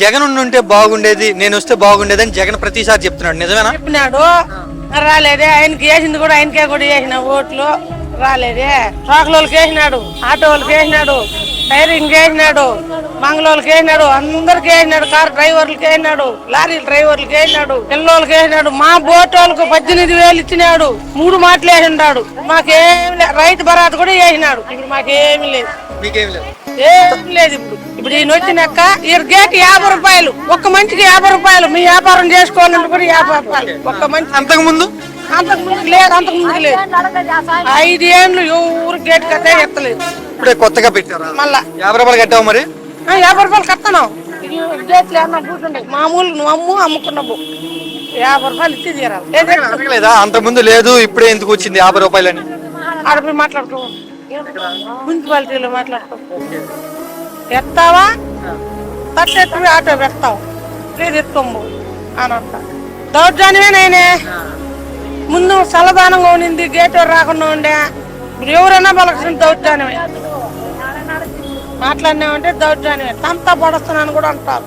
జగన్ ఉంటే బాగుండేది, నేను వస్తే బాగుండేది అని జగన్ ప్రతిసారి చెప్తున్నాడు, నిజమేనా? చెప్పినాడు, రాలేదే. ఆయనకి వేసింది కూడా ఆయనకే కూడా వేసిన ఓట్లు రాలేదే. ట్రాక్టర్లకు వేసినాడు, ఆటో వాళ్ళకి వేసినాడు, టైరింగ్ వేసినాడు, మంగళోళ్ళకి వేసినాడు, అందరికి వేసినాడు, కార్ డ్రైవర్లకి వేసినాడు, లారీ డ్రైవర్లకి వేసినాడు, పిల్లోళ్ళకి వేసినాడు. మా బోటోళ్ళకు 18,000 ఇచ్చినాడు. 3 మాటలు వేసినాడు. మాకేం లేదు. రైతు భరాత కూడా వేసినాడు. ఇప్పుడు మాకేమి లేదు, మీకేం లేదు. ఏం లేదు. ఇప్పుడు ఈయన వచ్చినాక గేట్ 50 రూపాయలు, ఒక్క మనిషికి 50 రూపాయలు. మీ వ్యాపారం చేసుకోవాలంటే కూడా 50 రూపాయలు ఒక్క మనిషి. అంతకుముందు లేదు, అంతకుముందు లేదు. 5 ఏళ్ళు ఎవరు గేట్ కట్టే ఎత్తలేదు. ఇప్పుడే కొత్తగా పెట్టారా? మళ్ళా 50 రూపాయలు కట్టావు మరి? 50 రూపాయలు కట్టాను. మామూలు నువ్వు అమ్ముకున్నావు 50 రూపాయలు ఇచ్చి తీరాలి. అడగలేదా అంతకుముందు లేదు ఇప్పుడే ఎందుకు వచ్చింది 50 రూపాయలు అని? ఆడపోయి మాట్లాడుకో, మున్సిపాలిటీలో మాట్లాడుకో. ఎత్తావా తట్టెత్తి ఆటో పెడతావు, లేదు ఎత్తుకోము అని అంట. దౌర్జన్యమే నేనే. ముందు చల్లదానంగా ఉండింది, గేట్ రాకుండా ఉండే. ఇప్పుడు ఎవరైనా పలకసిన దౌర్జన్యమే. మాట్లాడినామంటే దౌర్జన్యమే. తంతా పడుతున్నాను కూడా అంటారు.